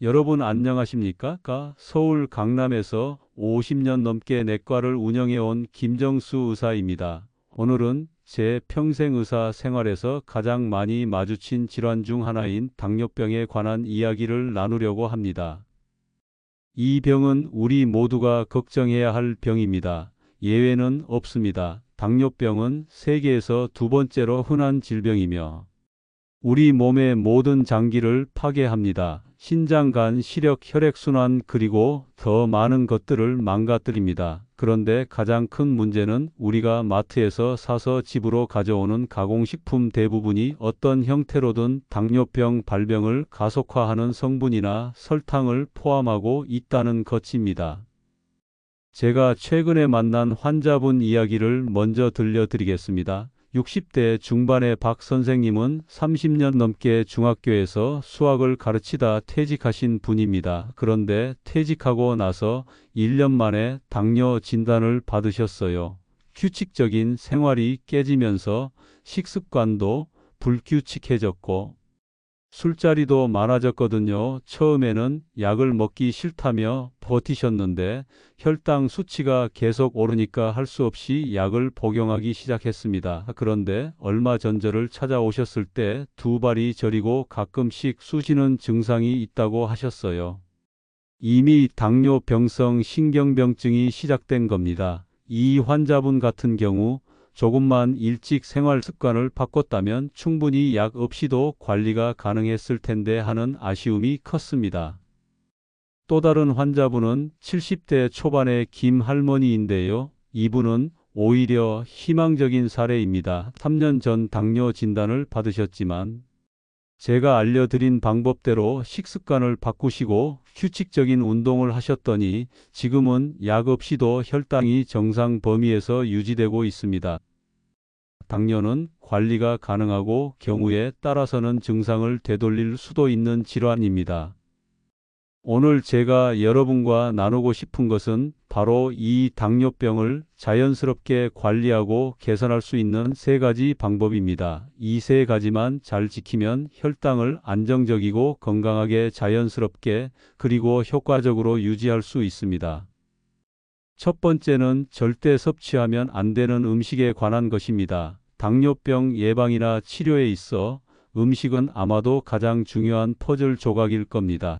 여러분 안녕하십니까? 서울 강남에서 50년 넘게 내과를 운영해온 김정수 의사입니다. 오늘은 제 평생 의사 생활에서 가장 많이 마주친 질환 중 하나인 당뇨병에 관한 이야기를 나누려고 합니다. 이 병은 우리 모두가 걱정해야 할 병입니다. 예외는 없습니다. 당뇨병은 세계에서 두 번째로 흔한 질병이며 우리 몸의 모든 장기를 파괴합니다. 신장, 간, 시력, 혈액순환 그리고 더 많은 것들을 망가뜨립니다. 그런데 가장 큰 문제는 우리가 마트에서 사서 집으로 가져오는 가공식품 대부분이 어떤 형태로든 당뇨병 발병을 가속화하는 성분이나 설탕을 포함하고 있다는 것입니다. 제가 최근에 만난 환자분 이야기를 먼저 들려드리겠습니다. 60대 중반의 박 선생님은 30년 넘게 중학교에서 수학을 가르치다 퇴직하신 분입니다. 그런데 퇴직하고 나서 1년 만에 당뇨 진단을 받으셨어요. 규칙적인 생활이 깨지면서 식습관도 불규칙해졌고 술자리도 많아졌거든요. 처음에는 약을 먹기 싫다며 버티셨는데 혈당 수치가 계속 오르니까 할 수 없이 약을 복용하기 시작했습니다. 그런데 얼마 전저를 찾아오셨을 때 두 발이 저리고 가끔씩 쑤시는 증상이 있다고 하셨어요. 이미 당뇨병성 신경병증이 시작된 겁니다. 이 환자분 같은 경우 조금만 일찍 생활 습관을 바꿨다면 충분히 약 없이도 관리가 가능했을 텐데 하는 아쉬움이 컸습니다. 또 다른 환자분은 70대 초반의 김 할머니인데요. 이분은 오히려 희망적인 사례입니다. 3년 전 당뇨 진단을 받으셨지만 제가 알려드린 방법대로 식습관을 바꾸시고 규칙적인 운동을 하셨더니 지금은 약 없이도 혈당이 정상 범위에서 유지되고 있습니다. 당뇨는 관리가 가능하고 경우에 따라서는 증상을 되돌릴 수도 있는 질환입니다. 오늘 제가 여러분과 나누고 싶은 것은 바로 이 당뇨병을 자연스럽게 관리하고 개선할 수 있는 세 가지 방법입니다. 이 세 가지만 잘 지키면 혈당을 안정적이고 건강하게 자연스럽게 그리고 효과적으로 유지할 수 있습니다. 첫 번째는 절대 섭취하면 안 되는 음식에 관한 것입니다. 당뇨병 예방이나 치료에 있어 음식은 아마도 가장 중요한 퍼즐 조각일 겁니다.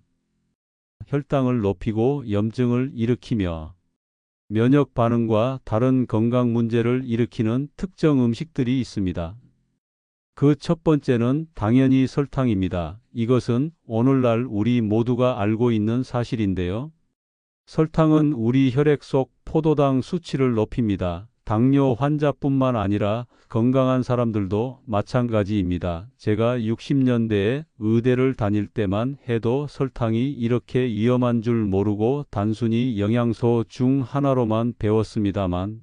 혈당을 높이고 염증을 일으키며 면역 반응과 다른 건강 문제를 일으키는 특정 음식들이 있습니다. 그 첫 번째는 당연히 설탕입니다. 이것은 오늘날 우리 모두가 알고 있는 사실인데요. 설탕은 우리 혈액 속 포도당 수치를 높입니다. 당뇨 환자뿐만 아니라 건강한 사람들도 마찬가지입니다. 제가 60년대에 의대를 다닐 때만 해도 설탕이 이렇게 위험한 줄 모르고 단순히 영양소 중 하나로만 배웠습니다만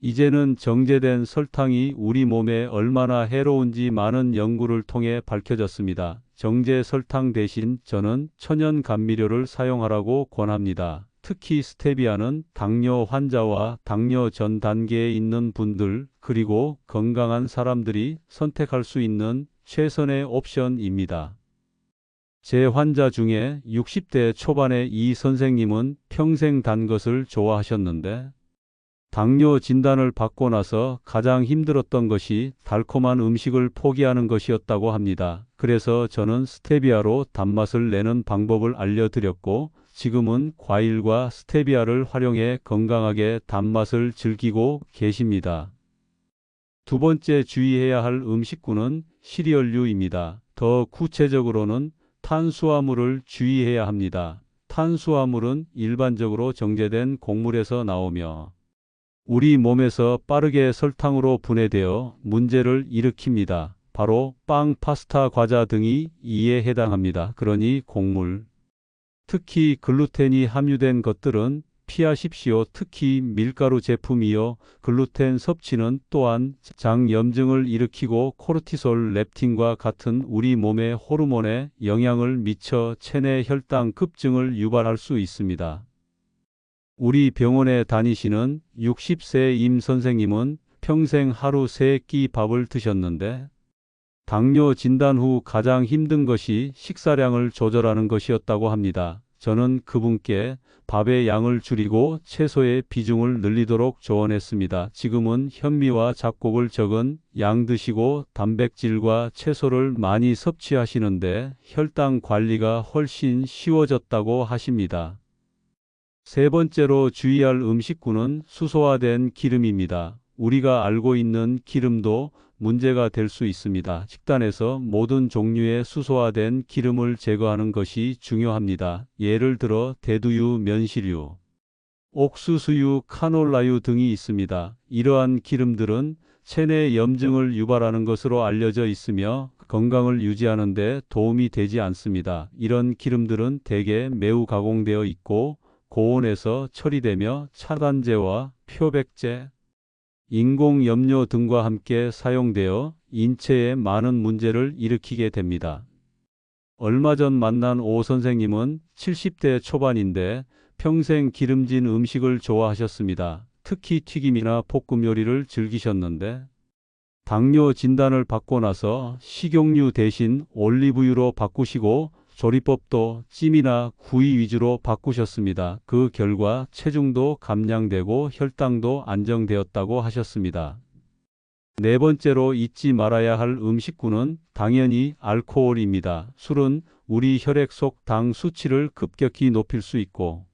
이제는 정제된 설탕이 우리 몸에 얼마나 해로운지 많은 연구를 통해 밝혀졌습니다. 정제 설탕 대신 저는 천연 감미료를 사용하라고 권합니다. 특히 스테비아는 당뇨 환자와 당뇨 전 단계에 있는 분들 그리고 건강한 사람들이 선택할 수 있는 최선의 옵션입니다. 제 환자 중에 60대 초반의 이 선생님은 평생 단 것을 좋아하셨는데 당뇨 진단을 받고 나서 가장 힘들었던 것이 달콤한 음식을 포기하는 것이었다고 합니다. 그래서 저는 스테비아로 단맛을 내는 방법을 알려드렸고 지금은 과일과 스테비아를 활용해 건강하게 단맛을 즐기고 계십니다. 두 번째 주의해야 할 음식군은 시리얼류입니다. 더 구체적으로는 탄수화물을 주의해야 합니다. 탄수화물은 일반적으로 정제된 곡물에서 나오며 우리 몸에서 빠르게 설탕으로 분해되어 문제를 일으킵니다. 바로 빵, 파스타, 과자 등이 이에 해당합니다. 그러니 곡물, 특히 글루텐이 함유된 것들은 피하십시오. 특히 밀가루 제품이요. 글루텐 섭취는 또한 장염증을 일으키고 코르티솔, 렙틴과 같은 우리 몸의 호르몬에 영향을 미쳐 체내 혈당 급증을 유발할 수 있습니다. 우리 병원에 다니시는 60세 임 선생님은 평생 하루 3끼 밥을 드셨는데 당뇨 진단 후 가장 힘든 것이 식사량을 조절하는 것이었다고 합니다. 저는 그분께 밥의 양을 줄이고 채소의 비중을 늘리도록 조언했습니다. 지금은 현미와 잡곡을 적은 양 드시고 단백질과 채소를 많이 섭취하시는데 혈당 관리가 훨씬 쉬워졌다고 하십니다. 세 번째로 주의할 음식군은 수소화된 기름입니다. 우리가 알고 있는 기름도 문제가 될 수 있습니다. 식단에서 모든 종류의 수소화된 기름을 제거하는 것이 중요합니다. 예를 들어 대두유, 면시류, 옥수수유, 카놀라유 등이 있습니다. 이러한 기름들은 체내 염증을 유발하는 것으로 알려져 있으며 건강을 유지하는 데 도움이 되지 않습니다. 이런 기름들은 대개 매우 가공되어 있고 고온에서 처리되며 차단제와 표백제, 인공염료 등과 함께 사용되어 인체에 많은 문제를 일으키게 됩니다. 얼마 전 만난 오 선생님은 70대 초반인데 평생 기름진 음식을 좋아하셨습니다. 특히 튀김이나 볶음 요리를 즐기셨는데 당뇨 진단을 받고 나서 식용유 대신 올리브유로 바꾸시고 조리법도 찜이나 구이 위주로 바꾸셨습니다. 그 결과 체중도 감량되고 혈당도 안정되었다고 하셨습니다. 네 번째로 잊지 말아야 할 음식군은 당연히 알코올입니다. 술은 우리 혈액 속 당 수치를 급격히 높일 수 있고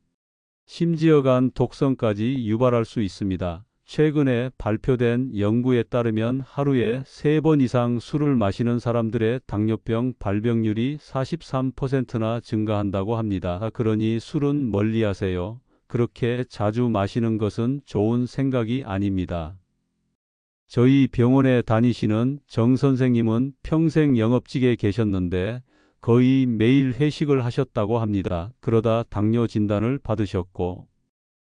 심지어 간 독성까지 유발할 수 있습니다. 최근에 발표된 연구에 따르면 하루에 3번 이상 술을 마시는 사람들의 당뇨병 발병률이 43%나 증가한다고 합니다. 그러니 술은 멀리하세요. 그렇게 자주 마시는 것은 좋은 생각이 아닙니다. 저희 병원에 다니시는 정 선생님은 평생 영업직에 계셨는데 거의 매일 회식을 하셨다고 합니다. 그러다 당뇨 진단을 받으셨고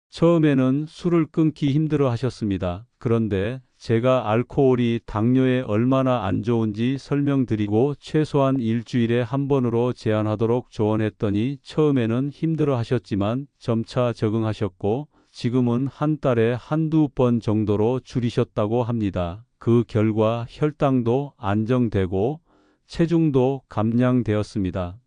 처음에는 술을 끊기 힘들어 하셨습니다. 그런데 제가 알코올이 당뇨에 얼마나 안 좋은지 설명드리고 최소한 일주일에 한 번으로 제한하도록 조언했더니 처음에는 힘들어 하셨지만 점차 적응하셨고 지금은 한 달에 한두 번 정도로 줄이셨다고 합니다. 그 결과 혈당도 안정되고 체중도 감량되었습니다.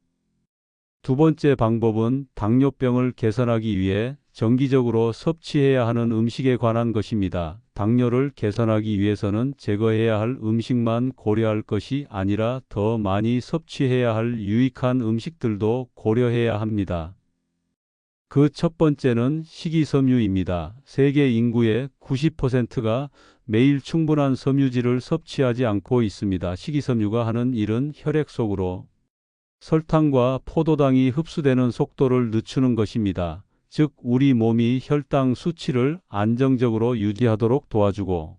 두 번째 방법은 당뇨병을 개선하기 위해 정기적으로 섭취해야 하는 음식에 관한 것입니다. 당뇨를 개선하기 위해서는 제거해야 할 음식만 고려할 것이 아니라 더 많이 섭취해야 할 유익한 음식들도 고려해야 합니다. 그 첫 번째는 식이섬유입니다. 세계 인구의 90%가 매일 충분한 섬유질을 섭취하지 않고 있습니다. 식이섬유가 하는 일은 혈액 속으로 설탕과 포도당이 흡수되는 속도를 늦추는 것입니다. 즉, 우리 몸이 혈당 수치를 안정적으로 유지하도록 도와주고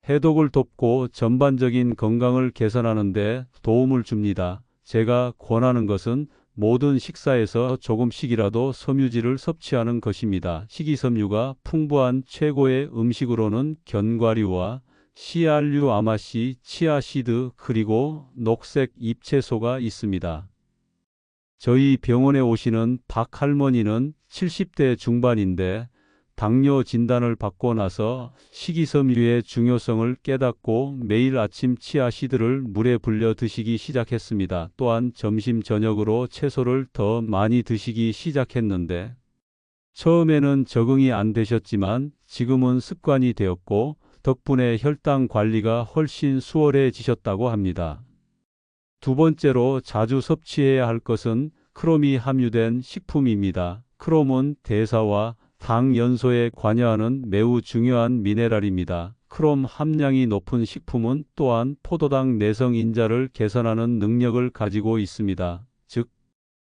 해독을 돕고 전반적인 건강을 개선하는 데 도움을 줍니다. 제가 권하는 것은 모든 식사에서 조금씩이라도 섬유질을 섭취하는 것입니다. 식이섬유가 풍부한 최고의 음식으로는 견과류와 씨알류, 아마씨, 치아씨드, 그리고 녹색 잎채소가 있습니다. 저희 병원에 오시는 박 할머니는 70대 중반인데 당뇨 진단을 받고 나서 식이섬유의 중요성을 깨닫고 매일 아침 치아씨드를 물에 불려 드시기 시작했습니다. 또한 점심 저녁으로 채소를 더 많이 드시기 시작했는데 처음에는 적응이 안 되셨지만 지금은 습관이 되었고 덕분에 혈당 관리가 훨씬 수월해지셨다고 합니다. 두 번째로 자주 섭취해야 할 것은 크롬이 함유된 식품입니다. 크롬은 대사와 당 연소에 관여하는 매우 중요한 미네랄입니다. 크롬 함량이 높은 식품은 또한 포도당 내성 인자를 개선하는 능력을 가지고 있습니다. 즉,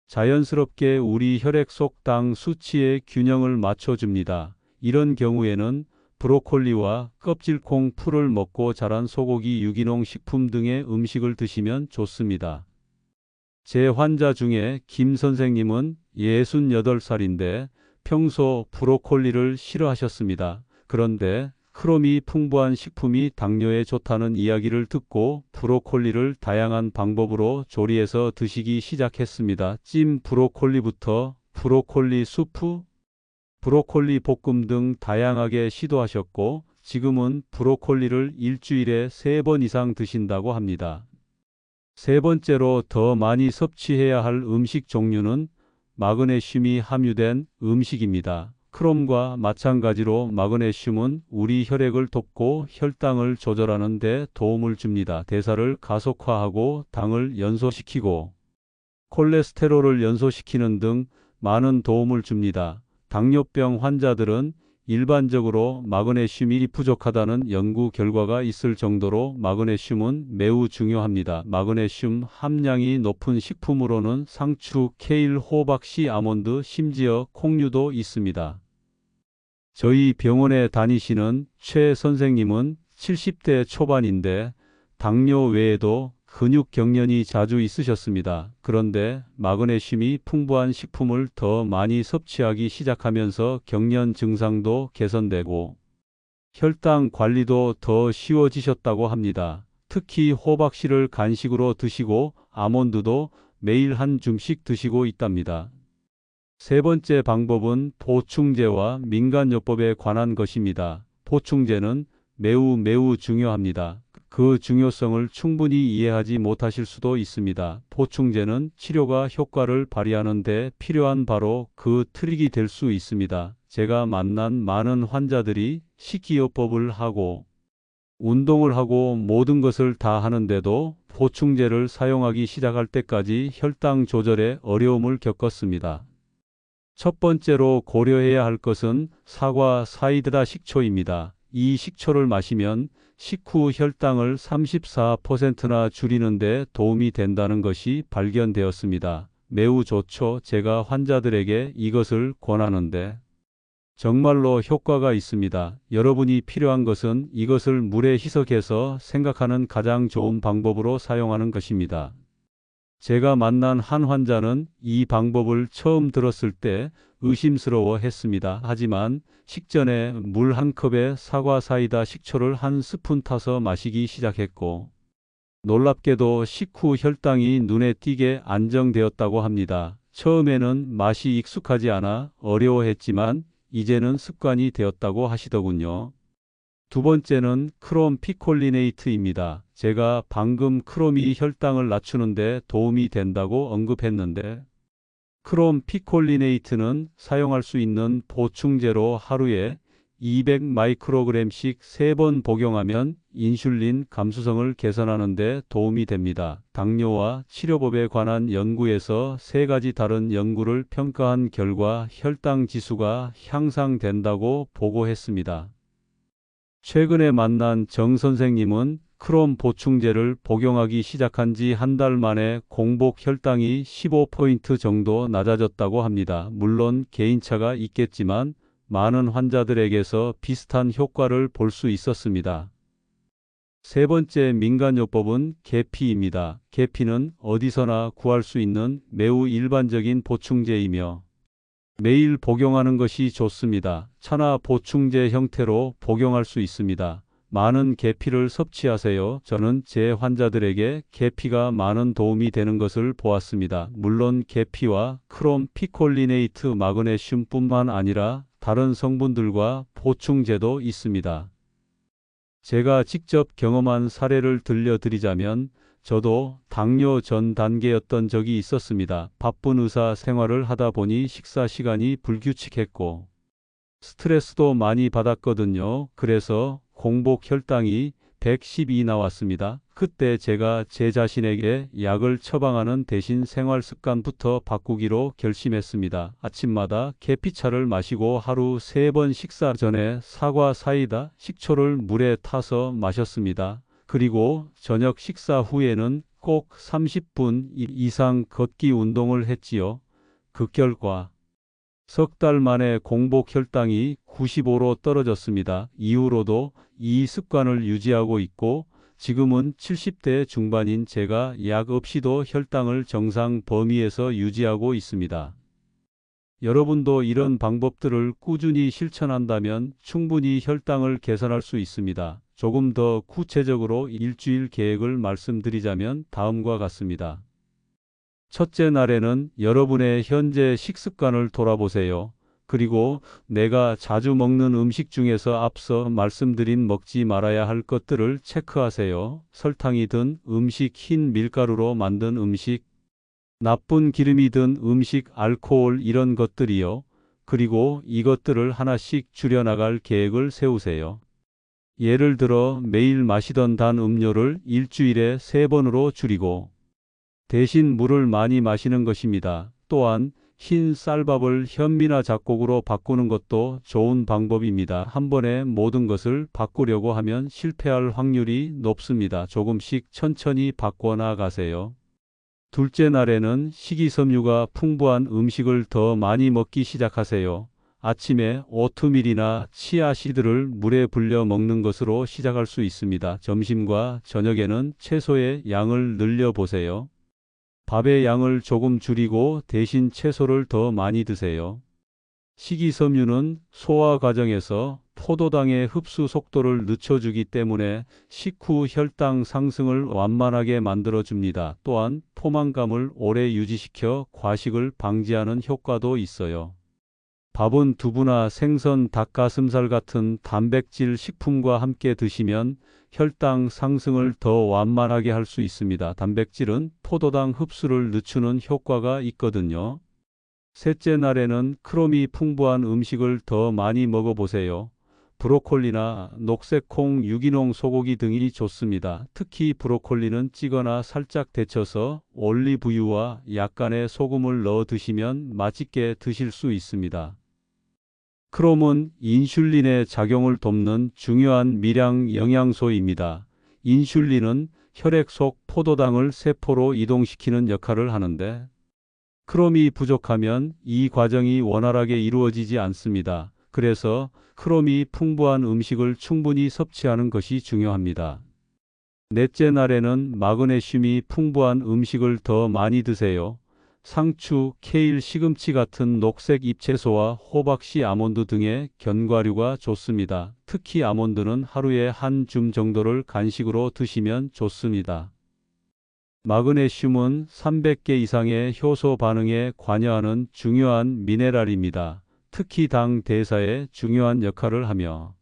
자연스럽게 우리 혈액 속 당 수치의 균형을 맞춰줍니다. 이런 경우에는 브로콜리와 껍질콩 풀을 먹고 자란 소고기, 유기농 식품 등의 음식을 드시면 좋습니다. 제 환자 중에 김 선생님은 68살인데 평소 브로콜리를 싫어하셨습니다. 그런데 크롬이 풍부한 식품이 당뇨에 좋다는 이야기를 듣고 브로콜리를 다양한 방법으로 조리해서 드시기 시작했습니다. 찜 브로콜리부터 브로콜리 수프, 브로콜리 볶음 등 다양하게 시도하셨고 지금은 브로콜리를 일주일에 3번 이상 드신다고 합니다. 세 번째로 더 많이 섭취해야 할 음식 종류는 마그네슘이 함유된 음식입니다. 크롬과 마찬가지로 마그네슘은 우리 혈액을 돕고 혈당을 조절하는 데 도움을 줍니다. 대사를 가속화하고 당을 연소시키고 콜레스테롤을 연소시키는 등 많은 도움을 줍니다. 당뇨병 환자들은 일반적으로 마그네슘이 부족하다는 연구 결과가 있을 정도로 마그네슘은 매우 중요합니다. 마그네슘 함량이 높은 식품으로는 상추, 케일, 호박, 씨, 아몬드, 심지어 콩류도 있습니다. 저희 병원에 다니시는 최 선생님은 70대 초반인데 당뇨 외에도 근육 경련이 자주 있으셨습니다. 그런데 마그네슘이 풍부한 식품을 더 많이 섭취하기 시작하면서 경련 증상도 개선되고 혈당 관리도 더 쉬워지셨다고 합니다. 특히 호박씨를 간식으로 드시고 아몬드도 매일 한 줌씩 드시고 있답니다. 세 번째 방법은 보충제와 민간요법에 관한 것입니다. 보충제는 매우 중요합니다. 그 중요성을 충분히 이해하지 못하실 수도 있습니다. 보충제는 치료가 효과를 발휘하는 데 필요한 바로 그 트릭이 될 수 있습니다. 제가 만난 많은 환자들이 식이요법을 하고 운동을 하고 모든 것을 다 하는데도 보충제를 사용하기 시작할 때까지 혈당 조절에 어려움을 겪었습니다. 첫 번째로 고려해야 할 것은 사과 사이다 식초입니다. 이 식초를 마시면 식후 혈당을 34%나 줄이는 데 도움이 된다는 것이 발견되었습니다. 매우 좋죠. 제가 환자들에게 이것을 권하는데 정말로 효과가 있습니다. 여러분이 필요한 것은 이것을 물에 희석해서 생각하는 가장 좋은 방법으로 사용하는 것입니다. 제가 만난 한 환자는 이 방법을 처음 들었을 때 의심스러워 했습니다. 하지만 식전에 물 한 컵에 사과 사이다 식초를 한 스푼 타서 마시기 시작했고 놀랍게도 식후 혈당이 눈에 띄게 안정되었다고 합니다. 처음에는 맛이 익숙하지 않아 어려워했지만 이제는 습관이 되었다고 하시더군요. 두 번째는 크롬 피콜리네이트입니다. 제가 방금 크롬이 혈당을 낮추는데 도움이 된다고 언급했는데 크롬 피콜리네이트는 사용할 수 있는 보충제로 하루에 200 마이크로그램씩 3번 복용하면 인슐린 감수성을 개선하는 데 도움이 됩니다. 당뇨와 치료법에 관한 연구에서 3가지 다른 연구를 평가한 결과 혈당 지수가 향상된다고 보고했습니다. 최근에 만난 정 선생님은 크롬 보충제를 복용하기 시작한 지 한 달 만에 공복 혈당이 15포인트 정도 낮아졌다고 합니다. 물론 개인차가 있겠지만 많은 환자들에게서 비슷한 효과를 볼 수 있었습니다. 세 번째 민간요법은 계피입니다. 계피는 어디서나 구할 수 있는 매우 일반적인 보충제이며 매일 복용하는 것이 좋습니다. 차나 보충제 형태로 복용할 수 있습니다. 많은 계피를 섭취하세요. 저는 제 환자들에게 계피가 많은 도움이 되는 것을 보았습니다. 물론 계피와 크롬 피콜리네이트 마그네슘뿐만 아니라 다른 성분들과 보충제도 있습니다. 제가 직접 경험한 사례를 들려드리자면 저도 당뇨 전 단계였던 적이 있었습니다. 바쁜 의사 생활을 하다 보니 식사 시간이 불규칙했고 스트레스도 많이 받았거든요. 그래서 공복 혈당이 112 나왔습니다. 그때 제가 제 자신에게 약을 처방하는 대신 생활 습관부터 바꾸기로 결심했습니다. 아침마다 계피차를 마시고 하루 3번 식사 전에 사과 사이다 식초를 물에 타서 마셨습니다. 그리고 저녁 식사 후에는 꼭 30분 이상 걷기 운동을 했지요. 그 결과 석 달 만에 공복 혈당이 95로 떨어졌습니다. 이후로도 이 습관을 유지하고 있고 지금은 70대 중반인 제가 약 없이도 혈당을 정상 범위에서 유지하고 있습니다. 여러분도 이런 방법들을 꾸준히 실천한다면 충분히 혈당을 개선할 수 있습니다. 조금 더 구체적으로 일주일 계획을 말씀드리자면 다음과 같습니다. 첫째 날에는 여러분의 현재 식습관을 돌아보세요. 그리고 내가 자주 먹는 음식 중에서 앞서 말씀드린 먹지 말아야 할 것들을 체크하세요. 설탕이 든 음식, 흰 밀가루로 만든 음식, 나쁜 기름이 든 음식, 알코올 이런 것들이요. 그리고 이것들을 하나씩 줄여나갈 계획을 세우세요. 예를 들어 매일 마시던 단 음료를 일주일에 3번으로 줄이고 대신 물을 많이 마시는 것입니다. 또한 흰 쌀밥을 현미나 잡곡으로 바꾸는 것도 좋은 방법입니다. 한 번에 모든 것을 바꾸려고 하면 실패할 확률이 높습니다. 조금씩 천천히 바꿔 나가세요. 둘째 날에는 식이섬유가 풍부한 음식을 더 많이 먹기 시작하세요. 아침에 오트밀이나 치아씨드를 물에 불려 먹는 것으로 시작할 수 있습니다. 점심과 저녁에는 채소의 양을 늘려보세요. 밥의 양을 조금 줄이고 대신 채소를 더 많이 드세요. 식이섬유는 소화 과정에서 포도당의 흡수 속도를 늦춰주기 때문에 식후 혈당 상승을 완만하게 만들어줍니다. 또한 포만감을 오래 유지시켜 과식을 방지하는 효과도 있어요. 밥은 두부나 생선, 닭가슴살 같은 단백질 식품과 함께 드시면 혈당 상승을 더 완만하게 할 수 있습니다. 단백질은 포도당 흡수를 늦추는 효과가 있거든요. 셋째 날에는 크롬이 풍부한 음식을 더 많이 먹어보세요. 브로콜리나 녹색콩, 유기농 소고기 등이 좋습니다. 특히 브로콜리는 찌거나 살짝 데쳐서 올리브유와 약간의 소금을 넣어 드시면 맛있게 드실 수 있습니다. 크롬은 인슐린의 작용을 돕는 중요한 미량 영양소입니다. 인슐린은 혈액 속 포도당을 세포로 이동시키는 역할을 하는데 크롬이 부족하면 이 과정이 원활하게 이루어지지 않습니다. 그래서 크롬이 풍부한 음식을 충분히 섭취하는 것이 중요합니다. 넷째 날에는 마그네슘이 풍부한 음식을 더 많이 드세요. 상추, 케일, 시금치 같은 녹색 잎채소와 호박씨, 아몬드 등의 견과류가 좋습니다. 특히 아몬드는 하루에 한 줌 정도를 간식으로 드시면 좋습니다. 마그네슘은 300개 이상의 효소 반응에 관여하는 중요한 미네랄입니다. 특히 당 대사에 중요한 역할을 하며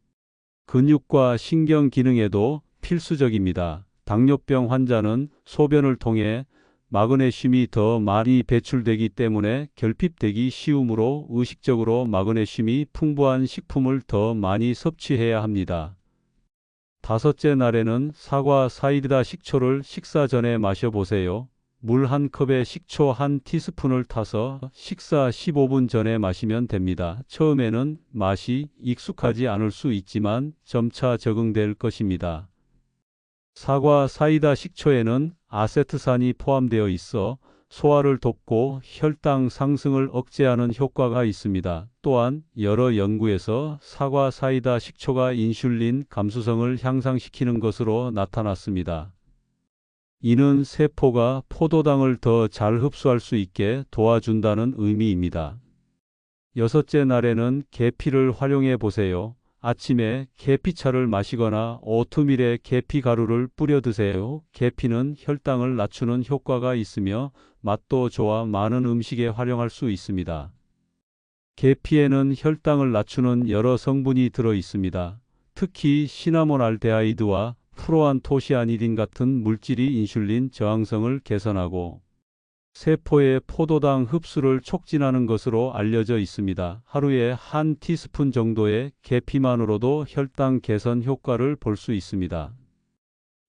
근육과 신경 기능에도 필수적입니다. 당뇨병 환자는 소변을 통해 마그네슘이 더 많이 배출되기 때문에 결핍되기 쉬우므로 의식적으로 마그네슘이 풍부한 식품을 더 많이 섭취해야 합니다. 다섯째 날에는 사과 사이다 식초를 식사 전에 마셔보세요. 물 한 컵에 식초 한 티스푼을 타서 식사 15분 전에 마시면 됩니다. 처음에는 맛이 익숙하지 않을 수 있지만 점차 적응될 것입니다. 사과 사이다 식초에는 아세트산이 포함되어 있어 소화를 돕고 혈당 상승을 억제하는 효과가 있습니다. 또한 여러 연구에서 사과 사이다 식초가 인슐린 감수성을 향상시키는 것으로 나타났습니다. 이는 세포가 포도당을 더 잘 흡수할 수 있게 도와준다는 의미입니다. 여섯째 날에는 계피를 활용해 보세요. 아침에 계피차를 마시거나 오트밀에 계피 가루를 뿌려 드세요. 계피는 혈당을 낮추는 효과가 있으며 맛도 좋아 많은 음식에 활용할 수 있습니다. 계피에는 혈당을 낮추는 여러 성분이 들어 있습니다. 특히 시나몬알데하이드와 프로안토시아니딘 같은 물질이 인슐린 저항성을 개선하고 세포의 포도당 흡수를 촉진하는 것으로 알려져 있습니다. 하루에 한 티스푼 정도의 계피만으로도 혈당 개선 효과를 볼 수 있습니다.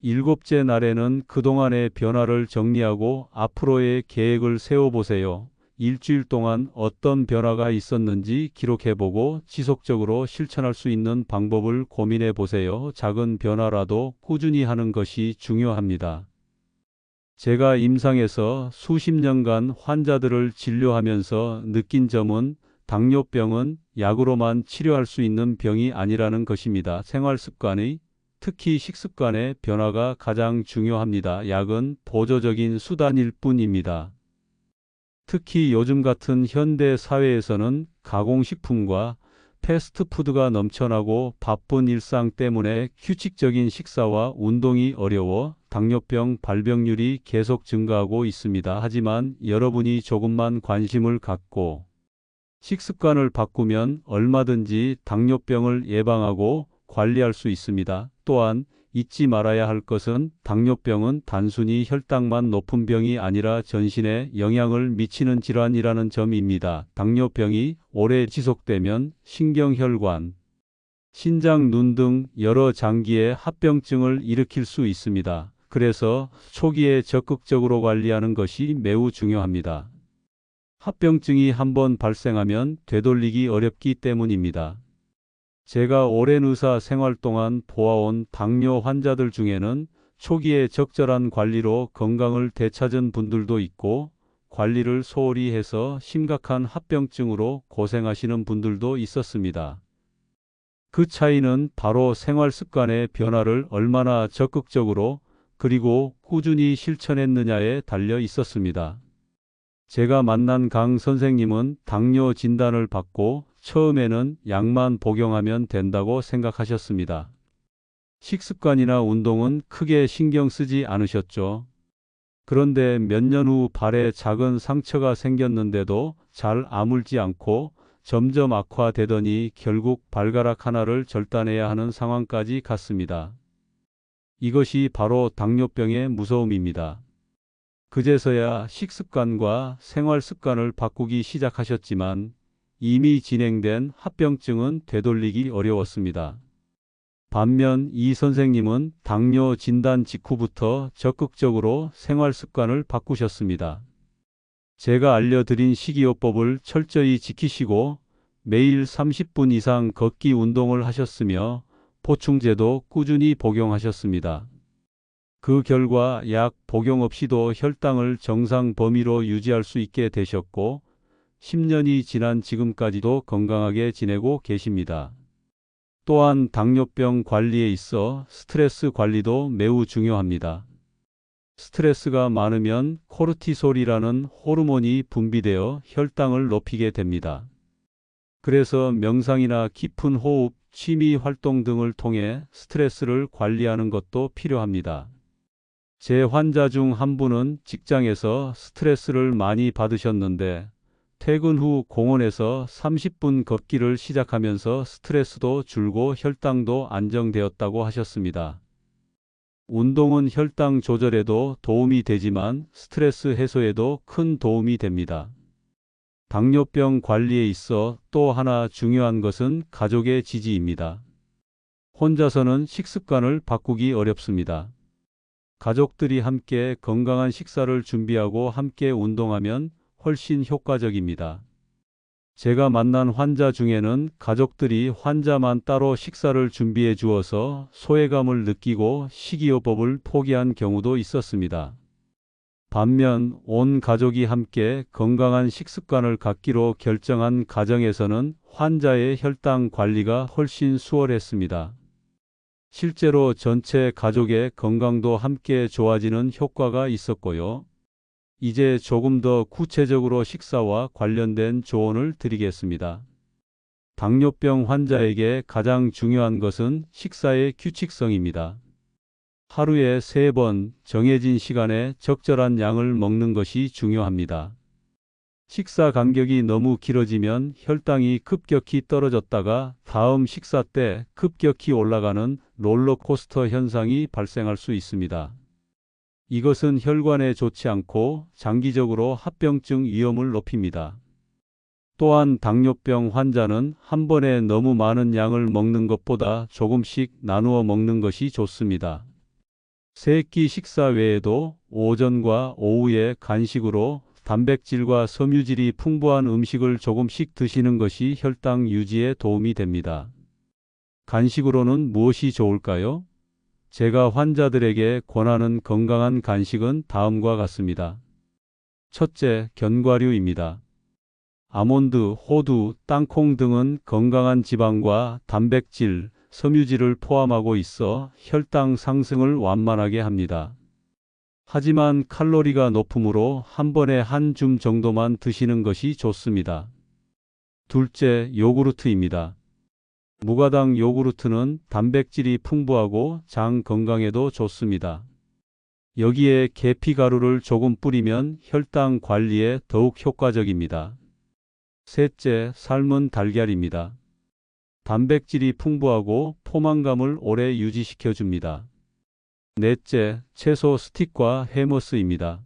일곱째 날에는 그동안의 변화를 정리하고 앞으로의 계획을 세워보세요. 일주일 동안 어떤 변화가 있었는지 기록해보고 지속적으로 실천할 수 있는 방법을 고민해보세요. 작은 변화라도 꾸준히 하는 것이 중요합니다. 제가 임상에서 수십 년간 환자들을 진료하면서 느낀 점은 당뇨병은 약으로만 치료할 수 있는 병이 아니라는 것입니다. 생활 습관의, 특히 식습관의 변화가 가장 중요합니다. 약은 보조적인 수단일 뿐입니다. 특히 요즘 같은 현대 사회에서는 가공식품과 패스트푸드가 넘쳐나고 바쁜 일상 때문에 규칙적인 식사와 운동이 어려워 당뇨병 발병률이 계속 증가하고 있습니다. 하지만 여러분이 조금만 관심을 갖고 식습관을 바꾸면 얼마든지 당뇨병을 예방하고 관리할 수 있습니다. 또한 잊지 말아야 할 것은 당뇨병은 단순히 혈당만 높은 병이 아니라 전신에 영향을 미치는 질환이라는 점입니다. 당뇨병이 오래 지속되면 신경혈관, 신장, 눈 등 여러 장기의 합병증을 일으킬 수 있습니다. 그래서 초기에 적극적으로 관리하는 것이 매우 중요합니다. 합병증이 한번 발생하면 되돌리기 어렵기 때문입니다. 제가 오랜 의사 생활 동안 보아온 당뇨 환자들 중에는 초기에 적절한 관리로 건강을 되찾은 분들도 있고, 관리를 소홀히 해서 심각한 합병증으로 고생하시는 분들도 있었습니다. 그 차이는 바로 생활 습관의 변화를 얼마나 적극적으로 그리고 꾸준히 실천했느냐에 달려 있었습니다. 제가 만난 강 선생님은 당뇨 진단을 받고 처음에는 약만 복용하면 된다고 생각하셨습니다. 식습관이나 운동은 크게 신경 쓰지 않으셨죠. 그런데 몇 년 후 발에 작은 상처가 생겼는데도 잘 아물지 않고 점점 악화되더니 결국 발가락 하나를 절단해야 하는 상황까지 갔습니다. 이것이 바로 당뇨병의 무서움입니다. 그제서야 식습관과 생활 습관을 바꾸기 시작하셨지만 이미 진행된 합병증은 되돌리기 어려웠습니다. 반면 이 선생님은 당뇨 진단 직후부터 적극적으로 생활 습관을 바꾸셨습니다. 제가 알려드린 식이요법을 철저히 지키시고 매일 30분 이상 걷기 운동을 하셨으며 보충제도 꾸준히 복용하셨습니다. 그 결과 약 복용 없이도 혈당을 정상 범위로 유지할 수 있게 되셨고 10년이 지난 지금까지도 건강하게 지내고 계십니다. 또한 당뇨병 관리에 있어 스트레스 관리도 매우 중요합니다. 스트레스가 많으면 코르티솔이라는 호르몬이 분비되어 혈당을 높이게 됩니다. 그래서 명상이나 깊은 호흡, 취미 활동 등을 통해 스트레스를 관리하는 것도 필요합니다. 제 환자 중 한 분은 직장에서 스트레스를 많이 받으셨는데 퇴근 후 공원에서 30분 걷기를 시작하면서 스트레스도 줄고 혈당도 안정되었다고 하셨습니다. 운동은 혈당 조절에도 도움이 되지만 스트레스 해소에도 큰 도움이 됩니다. 당뇨병 관리에 있어 또 하나 중요한 것은 가족의 지지입니다. 혼자서는 식습관을 바꾸기 어렵습니다. 가족들이 함께 건강한 식사를 준비하고 함께 운동하면 훨씬 효과적입니다. 제가 만난 환자 중에는 가족들이 환자만 따로 식사를 준비해 주어서 소외감을 느끼고 식이요법을 포기한 경우도 있었습니다. 반면 온 가족이 함께 건강한 식습관을 갖기로 결정한 가정에서는 환자의 혈당 관리가 훨씬 수월했습니다. 실제로 전체 가족의 건강도 함께 좋아지는 효과가 있었고요. 이제 조금 더 구체적으로 식사와 관련된 조언을 드리겠습니다. 당뇨병 환자에게 가장 중요한 것은 식사의 규칙성입니다. 하루에 3번 정해진 시간에 적절한 양을 먹는 것이 중요합니다. 식사 간격이 너무 길어지면 혈당이 급격히 떨어졌다가 다음 식사 때 급격히 올라가는 롤러코스터 현상이 발생할 수 있습니다. 이것은 혈관에 좋지 않고 장기적으로 합병증 위험을 높입니다. 또한 당뇨병 환자는 한 번에 너무 많은 양을 먹는 것보다 조금씩 나누어 먹는 것이 좋습니다. 세 끼 식사 외에도 오전과 오후에 간식으로 단백질과 섬유질이 풍부한 음식을 조금씩 드시는 것이 혈당 유지에 도움이 됩니다. 간식으로는 무엇이 좋을까요? 제가 환자들에게 권하는 건강한 간식은 다음과 같습니다. 첫째, 견과류입니다. 아몬드, 호두, 땅콩 등은 건강한 지방과 단백질, 섬유질을 포함하고 있어 혈당 상승을 완만하게 합니다. 하지만 칼로리가 높으므로 한 번에 한 줌 정도만 드시는 것이 좋습니다. 둘째, 요구르트입니다. 무가당 요구르트는 단백질이 풍부하고 장 건강에도 좋습니다. 여기에 계피 가루를 조금 뿌리면 혈당 관리에 더욱 효과적입니다. 셋째, 삶은 달걀입니다. 단백질이 풍부하고 포만감을 오래 유지시켜 줍니다. 넷째, 채소 스틱과 해머스입니다.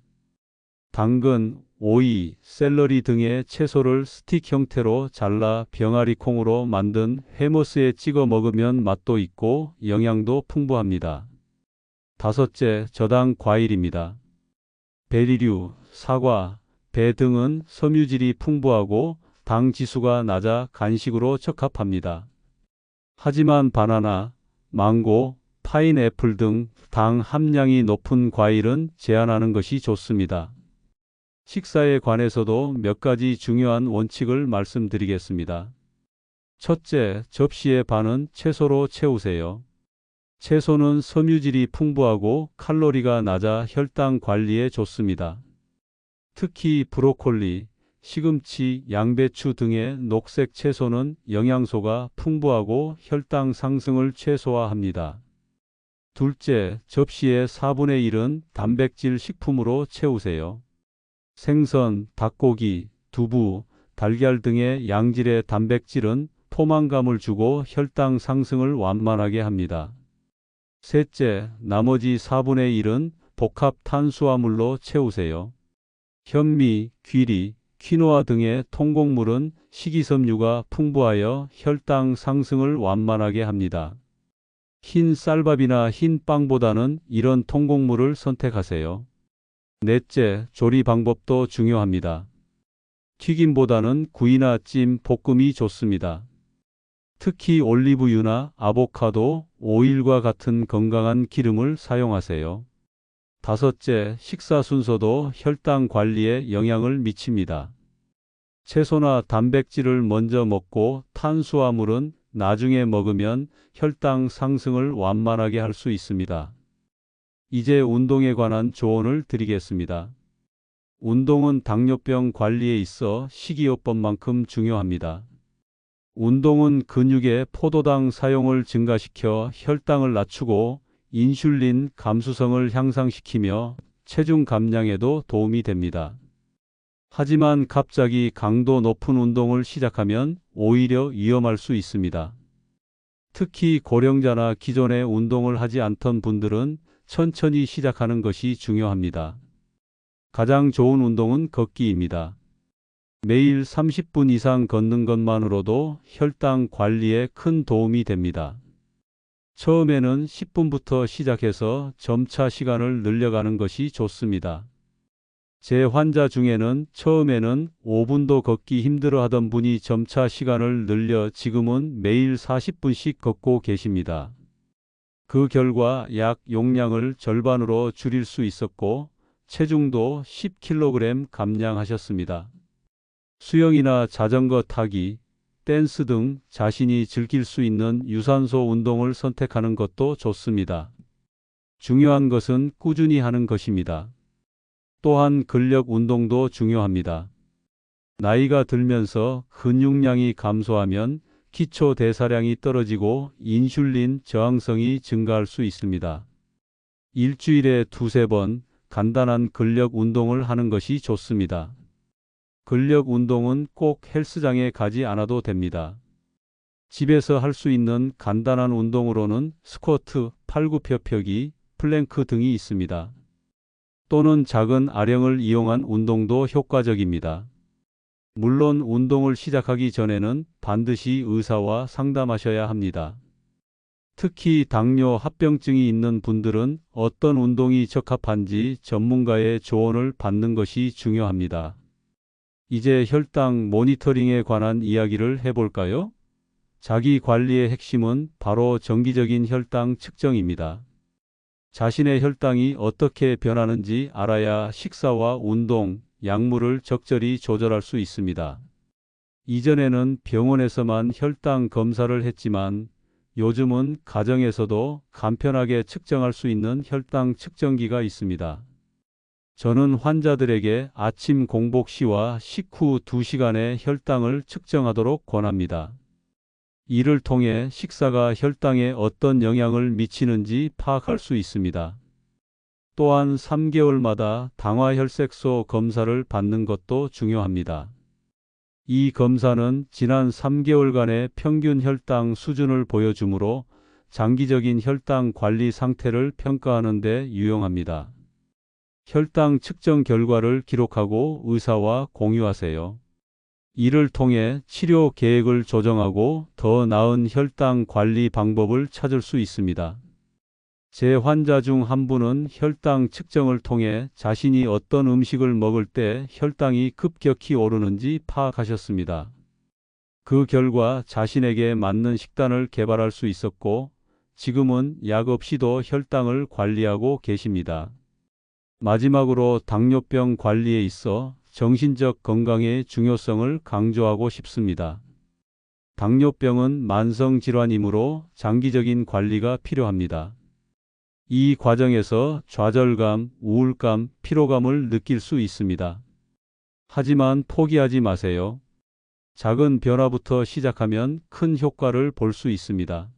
당근, 오이, 샐러리 등의 채소를 스틱 형태로 잘라 병아리콩으로 만든 해머스에 찍어 먹으면 맛도 있고 영양도 풍부합니다. 다섯째, 저당 과일입니다. 베리류, 사과, 배 등은 섬유질이 풍부하고 당 지수가 낮아 간식으로 적합합니다. 하지만 바나나, 망고, 파인애플 등 당 함량이 높은 과일은 제한하는 것이 좋습니다. 식사에 관해서도 몇 가지 중요한 원칙을 말씀드리겠습니다. 첫째, 접시의 반은 채소로 채우세요. 채소는 섬유질이 풍부하고 칼로리가 낮아 혈당 관리에 좋습니다. 특히 브로콜리, 시금치, 양배추 등의 녹색 채소는 영양소가 풍부하고 혈당 상승을 최소화합니다. 둘째, 접시의 4분의 1은 단백질 식품으로 채우세요. 생선, 닭고기, 두부, 달걀 등의 양질의 단백질은 포만감을 주고 혈당 상승을 완만하게 합니다. 셋째, 나머지 4분의 1은 복합 탄수화물로 채우세요. 현미, 귀리, 퀴노아 등의 통곡물은 식이섬유가 풍부하여 혈당 상승을 완만하게 합니다. 흰 쌀밥이나 흰 빵보다는 이런 통곡물을 선택하세요. 넷째, 조리 방법도 중요합니다. 튀김보다는 구이나 찜, 볶음이 좋습니다. 특히 올리브유나 아보카도, 오일과 같은 건강한 기름을 사용하세요. 다섯째, 식사 순서도 혈당 관리에 영향을 미칩니다. 채소나 단백질을 먼저 먹고 탄수화물은 나중에 먹으면 혈당 상승을 완만하게 할 수 있습니다. 이제 운동에 관한 조언을 드리겠습니다. 운동은 당뇨병 관리에 있어 식이요법만큼 중요합니다. 운동은 근육의 포도당 사용을 증가시켜 혈당을 낮추고 인슐린 감수성을 향상시키며 체중 감량에도 도움이 됩니다. 하지만 갑자기 강도 높은 운동을 시작하면 오히려 위험할 수 있습니다. 특히 고령자나 기존에 운동을 하지 않던 분들은 천천히 시작하는 것이 중요합니다. 가장 좋은 운동은 걷기입니다. 매일 30분 이상 걷는 것만으로도 혈당 관리에 큰 도움이 됩니다. 처음에는 10분부터 시작해서 점차 시간을 늘려가는 것이 좋습니다. 제 환자 중에는 처음에는 5분도 걷기 힘들어하던 분이 점차 시간을 늘려 지금은 매일 40분씩 걷고 계십니다. 그 결과 약 용량을 절반으로 줄일 수 있었고 체중도 10kg 감량하셨습니다. 수영이나 자전거 타기, 댄스 등 자신이 즐길 수 있는 유산소 운동을 선택하는 것도 좋습니다. 중요한 것은 꾸준히 하는 것입니다. 또한 근력 운동도 중요합니다. 나이가 들면서 근육량이 감소하면 기초 대사량이 떨어지고 인슐린 저항성이 증가할 수 있습니다. 일주일에 두세 번 간단한 근력 운동을 하는 것이 좋습니다. 근력 운동은 꼭 헬스장에 가지 않아도 됩니다. 집에서 할 수 있는 간단한 운동으로는 스쿼트, 팔굽혀펴기, 플랭크 등이 있습니다. 또는 작은 아령을 이용한 운동도 효과적입니다. 물론 운동을 시작하기 전에는 반드시 의사와 상담하셔야 합니다. 특히 당뇨 합병증이 있는 분들은 어떤 운동이 적합한지 전문가의 조언을 받는 것이 중요합니다. 이제 혈당 모니터링에 관한 이야기를 해볼까요? 자기 관리의 핵심은 바로 정기적인 혈당 측정입니다. 자신의 혈당이 어떻게 변하는지 알아야 식사와 운동, 약물을 적절히 조절할 수 있습니다. 이전에는 병원에서만 혈당 검사를 했지만 요즘은 가정에서도 간편하게 측정할 수 있는 혈당 측정기가 있습니다. 저는 환자들에게 아침 공복 시와 식후 2시간에 혈당을 측정하도록 권합니다. 이를 통해 식사가 혈당에 어떤 영향을 미치는지 파악할 수 있습니다. 또한 3개월마다 당화혈색소 검사를 받는 것도 중요합니다. 이 검사는 지난 3개월간의 평균 혈당 수준을 보여주므로 장기적인 혈당 관리 상태를 평가하는 데 유용합니다. 혈당 측정 결과를 기록하고 의사와 공유하세요. 이를 통해 치료 계획을 조정하고 더 나은 혈당 관리 방법을 찾을 수 있습니다. 제 환자 중 한 분은 혈당 측정을 통해 자신이 어떤 음식을 먹을 때 혈당이 급격히 오르는지 파악하셨습니다. 그 결과 자신에게 맞는 식단을 개발할 수 있었고, 지금은 약 없이도 혈당을 관리하고 계십니다. 마지막으로 당뇨병 관리에 있어 정신적 건강의 중요성을 강조하고 싶습니다. 당뇨병은 만성 질환이므로 장기적인 관리가 필요합니다. 이 과정에서 좌절감, 우울감, 피로감을 느낄 수 있습니다. 하지만 포기하지 마세요. 작은 변화부터 시작하면 큰 효과를 볼 수 있습니다.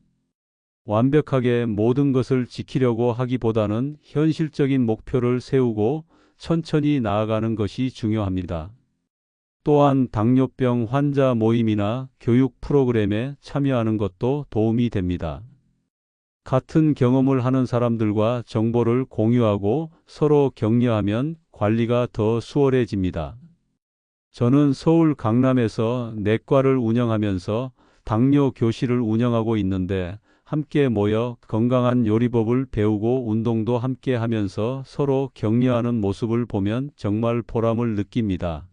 완벽하게 모든 것을 지키려고 하기보다는 현실적인 목표를 세우고 천천히 나아가는 것이 중요합니다. 또한 당뇨병 환자 모임이나 교육 프로그램에 참여하는 것도 도움이 됩니다. 같은 경험을 하는 사람들과 정보를 공유하고 서로 격려하면 관리가 더 수월해집니다. 저는 서울 강남에서 내과를 운영하면서 당뇨 교실을 운영하고 있는데, 함께 모여 건강한 요리법을 배우고 운동도 함께 하면서 서로 격려하는 모습을 보면 정말 보람을 느낍니다.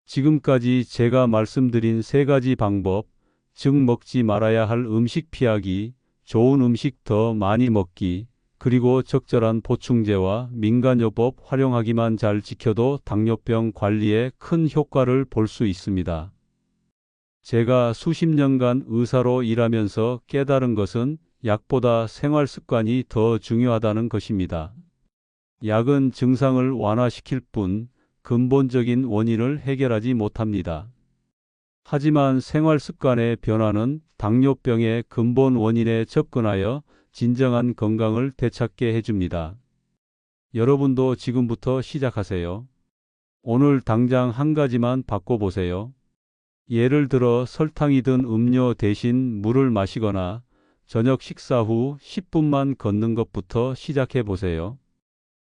지금까지 제가 말씀드린 3가지 방법, 즉 먹지 말아야 할 음식 피하기, 좋은 음식 더 많이 먹기, 그리고 적절한 보충제와 민간요법 활용하기만 잘 지켜도 당뇨병 관리에 큰 효과를 볼 수 있습니다. 제가 수십 년간 의사로 일하면서 깨달은 것은 약보다 생활 습관이 더 중요하다는 것입니다. 약은 증상을 완화시킬 뿐 근본적인 원인을 해결하지 못합니다. 하지만 생활 습관의 변화는 당뇨병의 근본 원인에 접근하여 진정한 건강을 되찾게 해줍니다. 여러분도 지금부터 시작하세요. 오늘 당장 한 가지만 바꿔보세요. 예를 들어 설탕이 든 음료 대신 물을 마시거나 저녁 식사 후 10분만 걷는 것부터 시작해 보세요.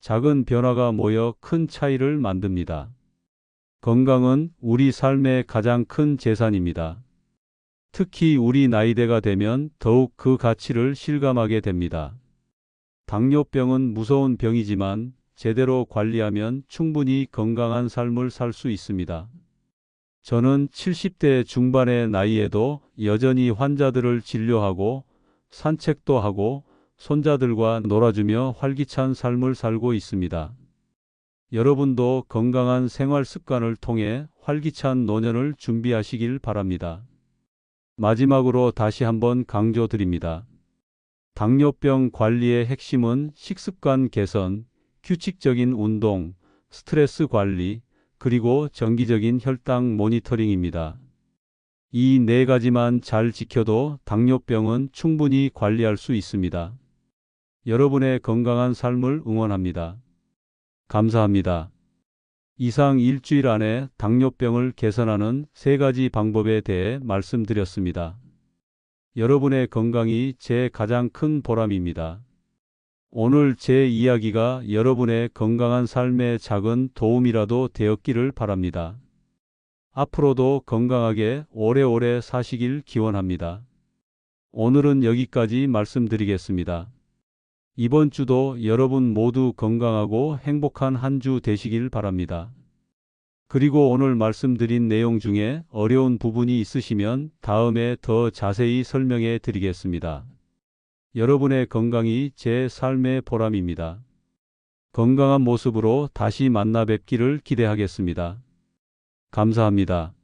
작은 변화가 모여 큰 차이를 만듭니다. 건강은 우리 삶의 가장 큰 재산입니다. 특히 우리 나이대가 되면 더욱 그 가치를 실감하게 됩니다. 당뇨병은 무서운 병이지만 제대로 관리하면 충분히 건강한 삶을 살 수 있습니다. 저는 70대 중반의 나이에도 여전히 환자들을 진료하고 산책도 하고 손자들과 놀아주며 활기찬 삶을 살고 있습니다. 여러분도 건강한 생활 습관을 통해 활기찬 노년을 준비하시길 바랍니다. 마지막으로 다시 한번 강조드립니다. 당뇨병 관리의 핵심은 식습관 개선, 규칙적인 운동, 스트레스 관리, 그리고 정기적인 혈당 모니터링입니다. 이 4가지만 잘 지켜도 당뇨병은 충분히 관리할 수 있습니다. 여러분의 건강한 삶을 응원합니다. 감사합니다. 이상 일주일 안에 당뇨병을 개선하는 3가지 방법에 대해 말씀드렸습니다. 여러분의 건강이 제 가장 큰 보람입니다. 오늘 제 이야기가 여러분의 건강한 삶에 작은 도움이라도 되었기를 바랍니다. 앞으로도 건강하게 오래오래 사시길 기원합니다. 오늘은 여기까지 말씀드리겠습니다. 이번 주도 여러분 모두 건강하고 행복한 한 주 되시길 바랍니다. 그리고 오늘 말씀드린 내용 중에 어려운 부분이 있으시면 다음에 더 자세히 설명해 드리겠습니다. 여러분의 건강이 제 삶의 보람입니다. 건강한 모습으로 다시 만나 뵙기를 기대하겠습니다. 감사합니다.